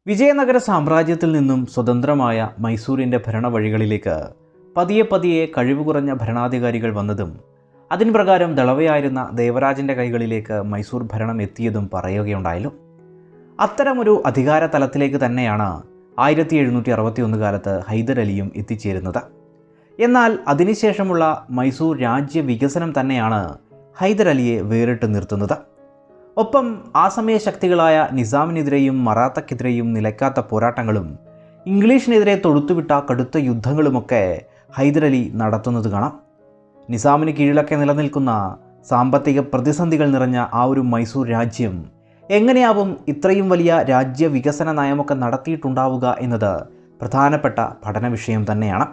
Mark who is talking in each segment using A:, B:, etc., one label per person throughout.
A: വിജയനഗര സാമ്രാജ്യത്തിൽ നിന്നും സ്വതന്ത്രമായ മൈസൂരിൻ്റെ ഭരണവഴികളിലേക്ക് പതിയെ പതിയെ കഴിവ് കുറഞ്ഞ ഭരണാധികാരികൾ വന്നതും അതിന് പ്രകാരം ദളവയായിരുന്ന ദേവരാജൻ്റെ കൈകളിലേക്ക് മൈസൂർ ഭരണം എത്തിയതും പറയുകയുണ്ടായല്ലോ. അത്തരമൊരു അധികാര തലത്തിലേക്ക് തന്നെയാണ് 1761 കാലത്ത് ഹൈദർ അലിയും എത്തിച്ചേരുന്നത്. എന്നാൽ അതിനുശേഷമുള്ള മൈസൂർ രാജ്യ വികസനം തന്നെയാണ് ഹൈദർ അലിയെ വേറിട്ട് നിർത്തുന്നത്. ഒപ്പം ആ സമയ ശക്തികളായ നിസാമിനെതിരെയും മറാത്തക്കെതിരെയും നിലയ്ക്കാത്ത പോരാട്ടങ്ങളും ഇംഗ്ലീഷിനെതിരെ തൊടുത്തുവിട്ട കടുത്ത യുദ്ധങ്ങളുമൊക്കെ ഹൈദർ അലി നടത്തുന്നത് കാണാം. നിസാമിന് കീഴിലൊക്കെ നിലനിൽക്കുന്ന സാമ്പത്തിക പ്രതിസന്ധികൾ നിറഞ്ഞ ആ ഒരു മൈസൂർ രാജ്യം എങ്ങനെയാവും ഇത്രയും വലിയ രാജ്യ വികസന നയമൊക്കെ നടത്തിയിട്ടുണ്ടാവുക എന്നത് പ്രധാനപ്പെട്ട പഠന വിഷയം തന്നെയാണ്.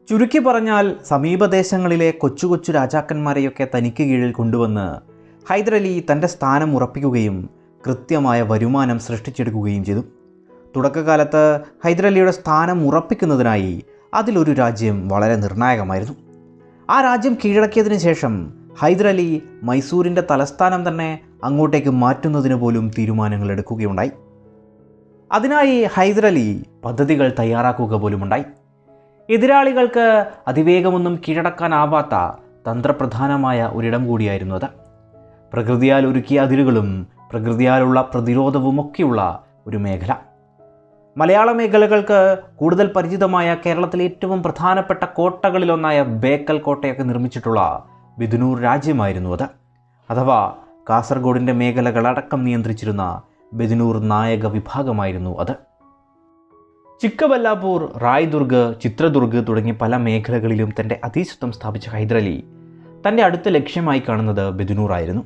A: ചുരുക്കി പറഞ്ഞാൽ സമീപദേശങ്ങളിലെ കൊച്ചു കൊച്ചു രാജാക്കന്മാരെയൊക്കെ തനിക്ക് കീഴിൽ കൊണ്ടുവന്ന് ഹൈദർ അലി തൻ്റെ സ്ഥാനം ഉറപ്പിക്കുകയും കൃത്യമായ വരുമാനം സൃഷ്ടിച്ചെടുക്കുകയും ചെയ്തു. തുടക്കകാലത്ത് ഹൈദർ അലിയുടെ സ്ഥാനം ഉറപ്പിക്കുന്നതിനായി അതിലൊരു രാജ്യം വളരെ നിർണായകമായിരുന്നു. ആ രാജ്യം കീഴടക്കിയതിന് ശേഷം ഹൈദർ അലി മൈസൂരിൻ്റെ തലസ്ഥാനം തന്നെ അങ്ങോട്ടേക്ക് മാറ്റുന്നതിന് പോലും തീരുമാനങ്ങൾ എടുക്കുകയുണ്ടായി. അതിനായി ഹൈദർ അലി പദ്ധതികൾ തയ്യാറാക്കുക പോലുമുണ്ടായി. എതിരാളികൾക്ക് അതിവേഗമൊന്നും കീഴടക്കാനാവാത്ത തന്ത്രപ്രധാനമായ ഒരിടം കൂടിയായിരുന്നു അത്. പ്രകൃതിയാൽ ഒരുക്കിയ അതിരുകളും പ്രകൃതിയാലുള്ള പ്രതിരോധവുമൊക്കെയുള്ള ഒരു മേഖല. മലയാള മേഖലകൾക്ക് കൂടുതൽ പരിചിതമായ കേരളത്തിലെ ഏറ്റവും പ്രധാനപ്പെട്ട കോട്ടകളിലൊന്നായ ബേക്കൽ കോട്ടയൊക്കെ നിർമ്മിച്ചിട്ടുള്ള ബിദുനൂർ രാജ്യമായിരുന്നു അത്. അഥവാ കാസർഗോഡിൻ്റെ മേഖലകളടക്കം നിയന്ത്രിച്ചിരുന്ന ബിദുനൂർ നായക വിഭാഗമായിരുന്നു അത്. ചിക്കബല്ലാപൂർ, റായ്ദുർഗ്, ചിത്രദുർഗ് തുടങ്ങിയ പല മേഖലകളിലും തൻ്റെ അധീശത്വം സ്ഥാപിച്ച ഹൈദർ അലി തൻ്റെ അടുത്ത ലക്ഷ്യമായി കാണുന്നത് ബിദുനൂർ ആയിരുന്നു.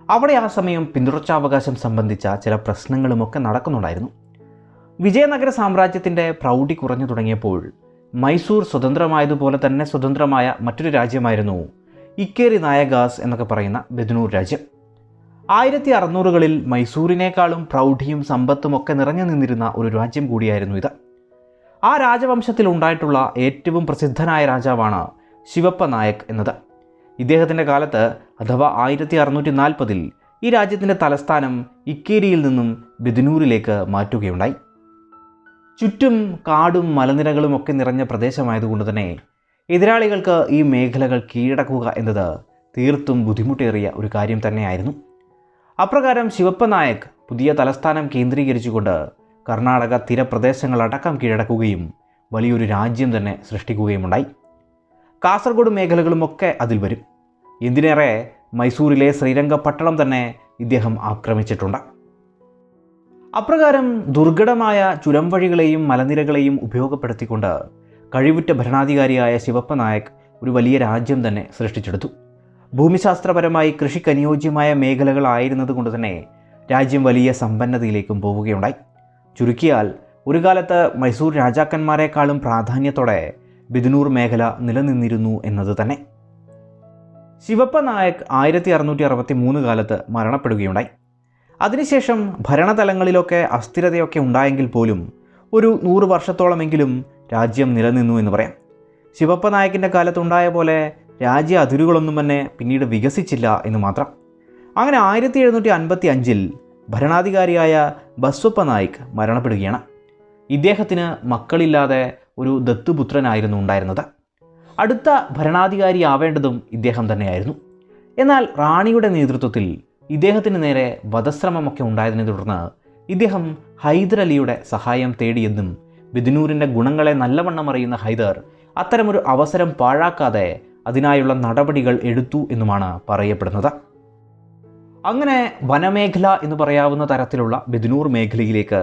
A: അവിടെ ആ സമയം പിന്തുടർച്ചാവകാശം സംബന്ധിച്ച ചില പ്രശ്നങ്ങളുമൊക്കെ നടക്കുന്നുണ്ടായിരുന്നു. വിജയനഗര സാമ്രാജ്യത്തിൻ്റെ പ്രൗഢി കുറഞ്ഞു തുടങ്ങിയപ്പോൾ മൈസൂർ സ്വതന്ത്രമായതുപോലെ തന്നെ സ്വതന്ത്രമായ മറ്റൊരു രാജ്യമായിരുന്നു ഇക്കേരി നായകാസ് എന്നൊക്കെ പറയുന്ന ബിദുനൂർ രാജ്യം. 1600കളിൽ മൈസൂരിനേക്കാളും പ്രൗഢിയും സമ്പത്തും ഒക്കെ നിറഞ്ഞു നിന്നിരുന്ന ഒരു രാജ്യം കൂടിയായിരുന്നു ഇത്. ആ രാജവംശത്തിൽ ഉണ്ടായിട്ടുള്ള ഏറ്റവും പ്രസിദ്ധനായ രാജാവാണ് ശിവപ്പ നായക് എന്നത്. ഇദ്ദേഹത്തിൻ്റെ കാലത്ത് അഥവാ 1640 ഈ രാജ്യത്തിൻ്റെ തലസ്ഥാനം ഇക്കേരിയിൽ നിന്നും ബിദുനൂരിലേക്ക് മാറ്റുകയുണ്ടായി. ചുറ്റും കാടും മലനിരകളും ഒക്കെ നിറഞ്ഞ പ്രദേശമായതുകൊണ്ട് തന്നെ എതിരാളികൾക്ക് ഈ മേഖലകൾ കീഴടക്കുക എന്നത് തീർത്തും ബുദ്ധിമുട്ടേറിയ ഒരു കാര്യം തന്നെയായിരുന്നു. അപ്രകാരം ശിവപ്പ നായക് പുതിയ തലസ്ഥാനം കേന്ദ്രീകരിച്ചുകൊണ്ട് കർണാടക തീരപ്രദേശങ്ങളടക്കം കീഴടക്കുകയും വലിയൊരു രാജ്യം തന്നെ സൃഷ്ടിക്കുകയുമുണ്ടായി. കാസർഗോഡ് മേഖലകളുമൊക്കെ അതിൽ വരും. എന്തിനേറെ മൈസൂരിലെ ശ്രീരംഗപട്ടണം തന്നെ ഇദ്ദേഹം ആക്രമിച്ചിട്ടുണ്ട്. അപ്രകാരം ദുർഘടമായ ചുരം വഴികളെയും മലനിരകളെയും ഉപയോഗപ്പെടുത്തിക്കൊണ്ട് കഴിവുറ്റ ഭരണാധികാരിയായ ശിവപ്പ നായക് ഒരു വലിയ രാജ്യം തന്നെ സൃഷ്ടിച്ചെടുത്തു. ഭൂമിശാസ്ത്രപരമായി കൃഷിക്കനുയോജ്യമായ മേഖലകളായിരുന്നത് കൊണ്ട് തന്നെ രാജ്യം വലിയ സമ്പന്നതയിലേക്കും പോവുകയുണ്ടായി. ചുരുക്കിയാൽ ഒരു കാലത്ത് മൈസൂർ രാജാക്കന്മാരെക്കാളും പ്രാധാന്യത്തോടെ ബിദുനൂർ മേഖല നിലനിന്നിരുന്നു എന്നത് തന്നെ. ശിവപ്പ നായക് 1663 കാലത്ത് മരണപ്പെടുകയുണ്ടായി. അതിനുശേഷം ഭരണതലങ്ങളിലൊക്കെ അസ്ഥിരതയൊക്കെ ഉണ്ടായെങ്കിൽ പോലും ഒരു 100 വർഷത്തോളമെങ്കിലും രാജ്യം നിലനിന്നു എന്ന് പറയാം. ശിവപ്പ നായകിൻ്റെ കാലത്തുണ്ടായ പോലെ രാജ്യ അതിരുകളൊന്നും തന്നെ പിന്നീട് വികസിച്ചില്ല എന്ന് മാത്രം. അങ്ങനെ 1755 ഭരണാധികാരിയായ ബസ്വപ്പ നായിക് മരണപ്പെടുകയാണ്. ഇദ്ദേഹത്തിന് മക്കളില്ലാതെ ഒരു ദത്തുപുത്രനായിരുന്നു ഉണ്ടായിരുന്നത്. അടുത്ത ഭരണാധികാരിയാവേണ്ടതും ഇദ്ദേഹം തന്നെയായിരുന്നു. എന്നാൽ റാണിയുടെ നേതൃത്വത്തിൽ ഇദ്ദേഹത്തിന് നേരെ വധശ്രമമൊക്കെ ഉണ്ടായതിനെ തുടർന്ന് ഇദ്ദേഹം ഹൈദർ അലിയുടെ സഹായം തേടിയെന്നും ബിദുനൂരിൻ്റെ ഗുണങ്ങളെ നല്ലവണ്ണം അറിയുന്ന ഹൈദർ അത്തരമൊരു അവസരം പാഴാക്കാതെ അതിനായുള്ള നടപടികൾ എടുത്തു എന്നുമാണ് പറയപ്പെടുന്നത്. അങ്ങനെ വനമേഖല എന്ന് പറയാവുന്ന തരത്തിലുള്ള ബിദുനൂർ മേഖലയിലേക്ക്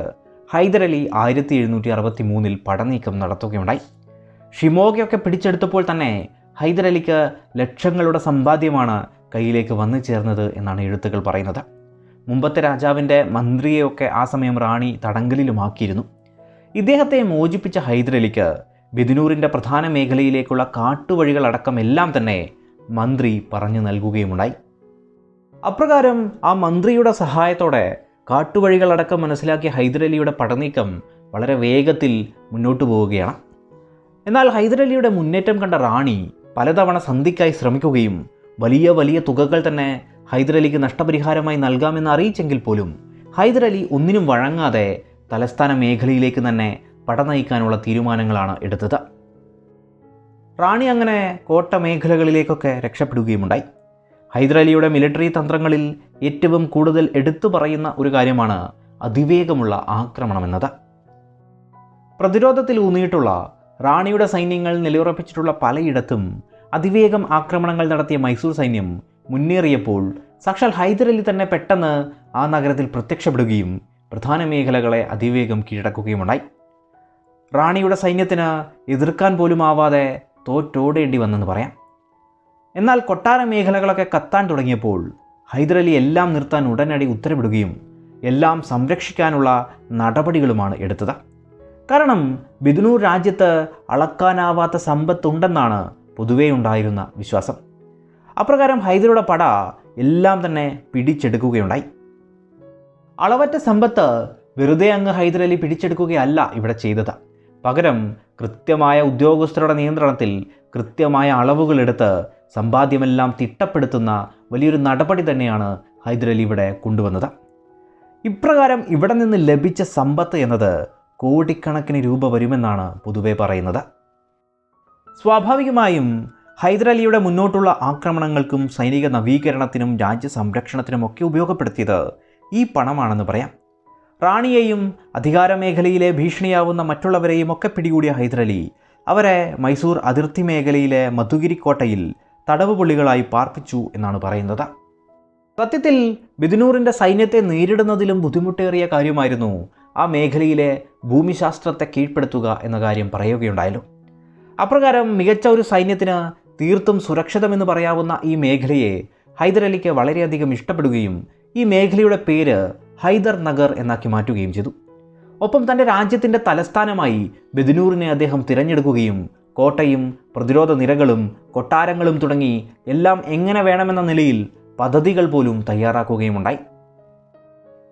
A: ഹൈദർ അലി 1763 പടനീക്കം നടത്തുകയുണ്ടായി. ഷിമോഗയൊക്കെ പിടിച്ചെടുത്തപ്പോൾ തന്നെ ഹൈദർ അലിക്ക് ലക്ഷങ്ങളുടെ സമ്പാദ്യമാണ് കയ്യിലേക്ക് വന്നു ചേർന്നത് എന്നാണ് എഴുത്തുകൾ പറയുന്നത്. മുമ്പത്തെ രാജാവിൻ്റെ മന്ത്രിയെയൊക്കെ ആ സമയം റാണി തടങ്കലിലുമാക്കിയിരുന്നു. ഇദ്ദേഹത്തെ മോചിപ്പിച്ച ഹൈദർ അലിക്ക് ബിദുനൂരിൻ്റെ പ്രധാന മേഖലയിലേക്കുള്ള കാട്ടുവഴികളടക്കം എല്ലാം തന്നെ മന്ത്രി പറഞ്ഞു നൽകുകയുമുണ്ടായി. അപ്രകാരം ആ മന്ത്രിയുടെ സഹായത്തോടെ കാട്ടുവഴികളടക്കം മനസ്സിലാക്കിയ ഹൈദർ അലിയുടെ പടനീക്കം വളരെ വേഗത്തിൽ മുന്നോട്ടു പോവുകയാണ്. എന്നാൽ ഹൈദർ അലിയുടെ മുന്നേറ്റം കണ്ട റാണി പലതവണ സന്ധിക്കായി ശ്രമിക്കുകയും വലിയ വലിയ തുകകൾ തന്നെ ഹൈദർ അലിക്ക് നഷ്ടപരിഹാരമായി നൽകാമെന്ന് അറിയിച്ചെങ്കിൽ പോലും ഹൈദർ അലി ഒന്നിനും വഴങ്ങാതെ തലസ്ഥാന മേഖലയിലേക്ക് തന്നെ പട നയിക്കാനുള്ള തീരുമാനങ്ങളാണ് എടുത്തത്. റാണി അങ്ങനെ കോട്ട മേഖലകളിലേക്കൊക്കെ രക്ഷപ്പെടുകയുമുണ്ടായി. ഹൈദർ അലിയുടെ മിലിറ്ററി തന്ത്രങ്ങളിൽ ഏറ്റവും കൂടുതൽ എടുത്തു പറയുന്ന ഒരു കാര്യമാണ് അതിവേഗമുള്ള ആക്രമണമെന്നത്. പ്രതിരോധത്തിൽ ഊന്നിയിട്ടുള്ള റാണിയുടെ സൈന്യങ്ങൾ നിലയുറപ്പിച്ചിട്ടുള്ള പലയിടത്തും അതിവേഗം ആക്രമണങ്ങൾ നടത്തിയ മൈസൂർ സൈന്യം മുന്നേറിയപ്പോൾ സാക്ഷാൽ ഹൈദർ അലി തന്നെ പെട്ടെന്ന് ആ നഗരത്തിൽ പ്രത്യക്ഷപ്പെടുകയും പ്രധാന മേഖലകളെ അതിവേഗം കീഴടക്കുകയുമുണ്ടായി. റാണിയുടെ സൈന്യത്തിന് എതിർക്കാൻ പോലും ആവാതെ തോറ്റോടേണ്ടി വന്നെന്ന് പറയാം. എന്നാൽ കൊട്ടാര മേഖലകളൊക്കെ കത്താൻ തുടങ്ങിയപ്പോൾ ഹൈദർ അലി എല്ലാം നിർത്താൻ ഉടനടി ഉത്തരവിടുകയും എല്ലാം സംരക്ഷിക്കാനുള്ള നടപടികളുമാണ് എടുത്തത്. കാരണം ബിദുനൂർ രാജ്യത്ത് അളക്കാനാവാത്ത സമ്പത്തുണ്ടെന്നാണ് പൊതുവേ ഉണ്ടായിരുന്ന വിശ്വാസം. അപ്രകാരം ഹൈദരുടെ പട എല്ലാം തന്നെ പിടിച്ചെടുക്കുകയുണ്ടായി. അളവറ്റ സമ്പത്ത് വെറുതെ അങ്ങ് ഹൈദർ അലി പിടിച്ചെടുക്കുകയല്ല ഇവിടെ ചെയ്തത്. പകരം കൃത്യമായ ഉദ്യോഗസ്ഥരുടെ നിയന്ത്രണത്തിൽ കൃത്യമായ അളവുകളെടുത്ത് സമ്പാദ്യമെല്ലാം തിട്ടപ്പെടുത്തുന്ന വലിയൊരു നടപടി തന്നെയാണ് ഹൈദർ അലി ഇവിടെ കൊണ്ടുവന്നത്. ഇപ്രകാരം ഇവിടെ നിന്ന് ലഭിച്ച സമ്പത്ത് എന്നത് കോടിക്കണക്കിന് രൂപ വരുമെന്നാണ് പൊതുവെ പറയുന്നത്. സ്വാഭാവികമായും ഹൈദർ അലിയുടെ മുന്നോട്ടുള്ള ആക്രമണങ്ങൾക്കും സൈനിക നവീകരണത്തിനും രാജ്യ സംരക്ഷണത്തിനുമൊക്കെ ഉപയോഗപ്പെടുത്തിയത് ഈ പണമാണെന്ന് പറയാം. റാണിയെയും അധികാരമേഖലയിലെ ഭീഷണിയാവുന്ന മറ്റുള്ളവരെയും ഒക്കെ പിടികൂടിയ ഹൈദർ അലി അവരെ മൈസൂർ അതിർത്തി മേഖലയിലെ മധുഗിരി കോട്ടയിൽ തടവുപുള്ളികളായി പാർപ്പിച്ചു എന്നാണ് പറയുന്നത്. സത്യത്തിൽ ബിദുനൂറിൻ്റെ സൈന്യത്തെ നേരിടുന്നതിലും ബുദ്ധിമുട്ടേറിയ കാര്യമായിരുന്നു ആ മേഖലയിലെ ഭൂമിശാസ്ത്രത്തെ കീഴ്പ്പെടുത്തുക എന്ന കാര്യം പറയുകയുണ്ടായല്ലോ. അപ്രകാരം മികച്ച ഒരു സൈന്യത്തിന് തീർത്തും സുരക്ഷിതമെന്ന് പറയാവുന്ന ഈ മേഖലയെ ഹൈദർ അലിക്ക് വളരെയധികം ഇഷ്ടപ്പെടുകയും ഈ മേഖലയുടെ പേര് ഹൈദർ നഗർ എന്നാക്കി മാറ്റുകയും ചെയ്തു. ഒപ്പം തൻ്റെ രാജ്യത്തിൻ്റെ തലസ്ഥാനമായി ബിദുനൂറിനെ അദ്ദേഹം തിരഞ്ഞെടുക്കുകയും കോട്ടയും പ്രതിരോധ നിരകളും കൊട്ടാരങ്ങളും തുടങ്ങി എല്ലാം എങ്ങനെ വേണമെന്ന നിലയിൽ പദ്ധതികൾ പോലും തയ്യാറാക്കുകയുമുണ്ടായി.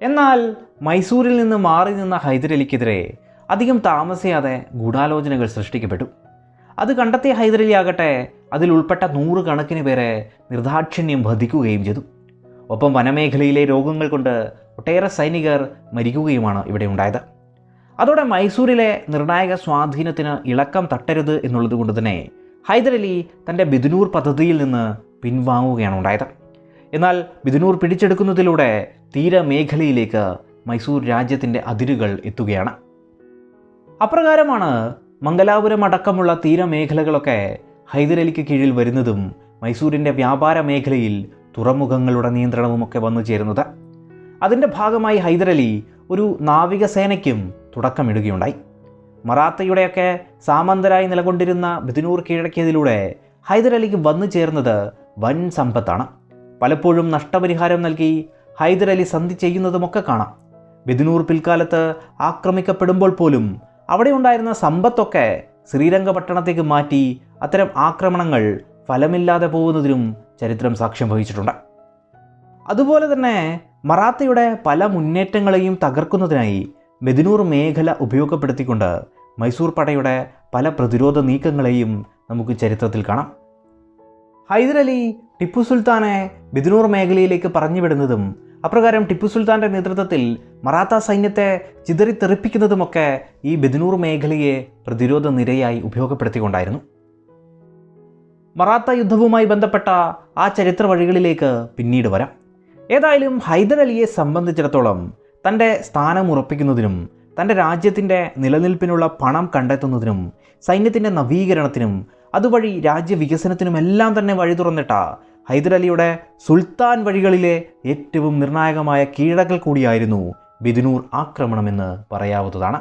A: എന്നാൽ മൈസൂരിൽ നിന്ന് മാറി നിന്ന ഹൈദർ അലിക്കെതിരെ അധികം താമസിയാതെ ഗൂഢാലോചനകൾ സൃഷ്ടിക്കപ്പെട്ടു. അത് കണ്ടെത്തിയ ഹൈദർ അലി ആകട്ടെ അതിൽ ഉൾപ്പെട്ട 100 കണക്കിന് പേരെ നിർദാക്ഷിണ്യം വധിക്കുകയും ചെയ്തു. ഒപ്പം വനമേഖലയിലെ രോഗങ്ങൾ കൊണ്ട് ഒട്ടേറെ സൈനികർ മരിക്കുകയുമാണ് ഇവിടെ ഉണ്ടായത്. അതോടെ മൈസൂരിലെ നിർണായക സ്വാധീനത്തിന് ഇളക്കം തട്ടരുത് എന്നുള്ളത് കൊണ്ട് തന്നെ ഹൈദർ അലി തൻ്റെ ബിദുനൂർ പദ്ധതിയിൽ നിന്ന് പിൻവാങ്ങുകയാണ് ഉണ്ടായത്. എന്നാൽ ബിദുനൂർ പിടിച്ചെടുക്കുന്നതിലൂടെ തീരമേഖലയിലേക്ക് മൈസൂർ രാജ്യത്തിൻ്റെ അതിരുകൾ എത്തുകയാണ്. അപ്രകാരമാണ് മംഗലാപുരം അടക്കമുള്ള തീരമേഖലകളൊക്കെ ഹൈദർ അലിക്ക് കീഴിൽ വരുന്നതും മൈസൂരിൻ്റെ വ്യാപാര മേഖലയിൽ തുറമുഖങ്ങളുടെ നിയന്ത്രണവുമൊക്കെ വന്നു ചേരുന്നത്. അതിൻ്റെ ഭാഗമായി ഹൈദർ അലി ഒരു നാവികസേനയ്ക്കും തുടക്കമിടുകയുണ്ടായി. മറാത്തയുടെയൊക്കെ സാമന്തരായി നിലകൊണ്ടിരുന്ന ബിദുനൂർ കീഴടക്കിയതിലൂടെ ഹൈദർ അലിക്ക് വന്നു ചേർന്നത് വൻ സമ്പത്താണ്. പലപ്പോഴും നഷ്ടപരിഹാരം നൽകി ഹൈദർ അലി സന്ധി ചെയ്യുന്നതുമൊക്കെ കാണാം. ബിദുനൂർ പിൽക്കാലത്ത് ആക്രമിക്കപ്പെടുമ്പോൾ പോലും അവിടെ ഉണ്ടായിരുന്ന സമ്പത്തൊക്കെ ശ്രീരംഗപട്ടണത്തേക്ക് മാറ്റി അത്തരം ആക്രമണങ്ങൾ ഫലമില്ലാതെ പോകുന്നതിനും ചരിത്രം സാക്ഷ്യം വഹിച്ചിട്ടുണ്ട്. അതുപോലെ തന്നെ മറാത്തയുടെ പല മുന്നേറ്റങ്ങളെയും തകർക്കുന്നതിനായി ബിദുനൂർ മേഖല ഉപയോഗപ്പെടുത്തിക്കൊണ്ട് മൈസൂർ പടയുടെ പല പ്രതിരോധ നീക്കങ്ങളെയും നമുക്ക് ചരിത്രത്തിൽ കാണാം. ഹൈദർ അലി ടിപ്പു സുൽത്താനെ ബിദുനൂർ മേഖലയിലേക്ക് പറഞ്ഞുവിടുന്നതും അപ്രകാരം ടിപ്പു സുൽത്താൻ്റെ നേതൃത്വത്തിൽ മറാത്ത സൈന്യത്തെ ചിതറിത്തെറിപ്പിക്കുന്നതുമൊക്കെ ഈ ബിദുനൂർ മേഖലയെ പ്രതിരോധ നിരയായി ഉപയോഗപ്പെടുത്തിക്കൊണ്ടായിരുന്നു. മറാത്ത യുദ്ധവുമായി ബന്ധപ്പെട്ട ആ ചരിത്ര വഴികളിലേക്ക് പിന്നീട് വരാം. ഏതായാലും ഹൈദർ അലിയെ സംബന്ധിച്ചിടത്തോളം തൻ്റെ സ്ഥാനം ഉറപ്പിക്കുന്നതിനും തൻ്റെ രാജ്യത്തിൻ്റെ നിലനിൽപ്പിനുള്ള പണം കണ്ടെത്തുന്നതിനും സൈന്യത്തിൻ്റെ നവീകരണത്തിനും അതുവഴി രാജ്യവികസനത്തിനുമെല്ലാം തന്നെ വഴി തുറന്നിട്ട ഹൈദർ അലിയുടെ സുൽത്താൻ വഴികളിലെ ഏറ്റവും നിർണായകമായ കീഴടക്കൽ കൂടിയായിരുന്നു ബിദുനൂർ ആക്രമണമെന്ന് പറയാവുന്നതാണ്.